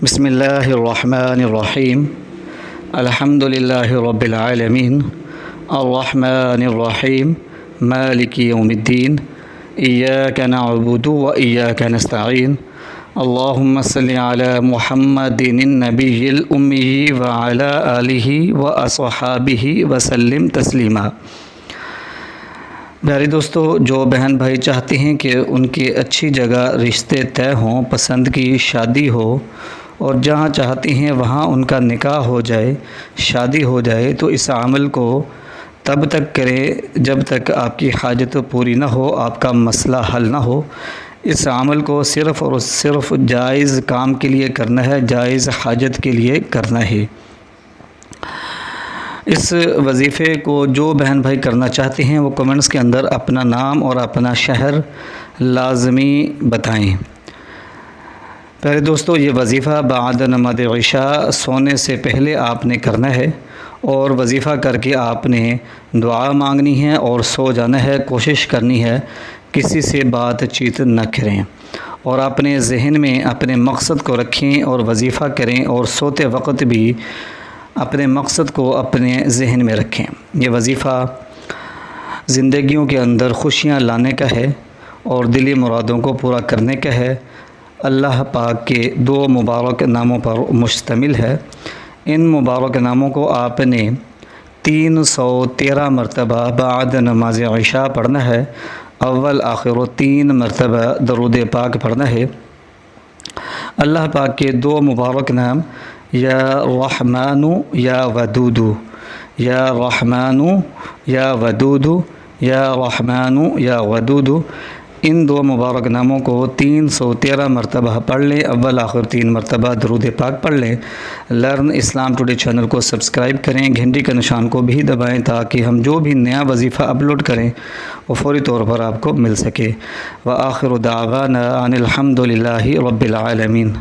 بسم اللہ الرحمن الرحیم الحمد للہ رب العالمین الرحمن الرحیم مالک یوم الدین ایاک نعبد و ایاک نستعین اللہم صلی علی محمد النبی الامی وعلی آلہ و اصحابہ وسلم تسلیما۔ پیارے دوستو، جو بہن بھائی چاہتے ہیں کہ ان کے اچھی جگہ رشتے طے ہوں، پسند کی شادی ہو، اور جہاں چاہتے ہیں وہاں ان کا نکاح ہو جائے، شادی ہو جائے، تو اس عمل کو تب تک کریں جب تک آپ کی حاجت پوری نہ ہو، آپ کا مسئلہ حل نہ ہو۔ اس عمل کو صرف اور صرف جائز کام کے لیے کرنا ہے، جائز حاجت کے لیے کرنا ہے۔ اس وظیفے کو جو بہن بھائی کرنا چاہتے ہیں وہ کمنٹس کے اندر اپنا نام اور اپنا شہر لازمی بتائیں۔ پہلے دوستو، یہ وظیفہ بعد نماز عشاء سونے سے پہلے آپ نے کرنا ہے، اور وظیفہ کر کے آپ نے دعا مانگنی ہے اور سو جانا ہے۔ کوشش کرنی ہے کسی سے بات چیت نہ کریں، اور اپنے ذہن میں اپنے مقصد کو رکھیں اور وظیفہ کریں، اور سوتے وقت بھی اپنے مقصد کو اپنے ذہن میں رکھیں۔ یہ وظیفہ زندگیوں کے اندر خوشیاں لانے کا ہے اور دلی مرادوں کو پورا کرنے کا ہے۔ اللہ پاک کے دو مبارک ناموں پر مشتمل ہے۔ ان مبارک ناموں کو آپ نے 313 مرتبہ بعد نماز عشاء پڑھنا ہے۔ اول آخر و 3 مرتبہ درود پاک پڑھنا ہے۔ اللہ پاک کے دو مبارک نام یا رحمان یا ودود، یا رحمان یا ودود، یا رحمان یا ودود، ان دو مبارک ناموں کو 313 مرتبہ پڑھ لیں۔ اول آخر 3 مرتبہ درود پاک پڑھ لیں۔ لرن اسلام ٹوڈے چینل کو سبسکرائب کریں، گھنٹی کے نشان کو بھی دبائیں تاکہ ہم جو بھی نیا وظیفہ اپلوڈ کریں وہ فوری طور پر آپ کو مل سکے۔ وآخر دعوانا ان الحمد للہ رب العالمین۔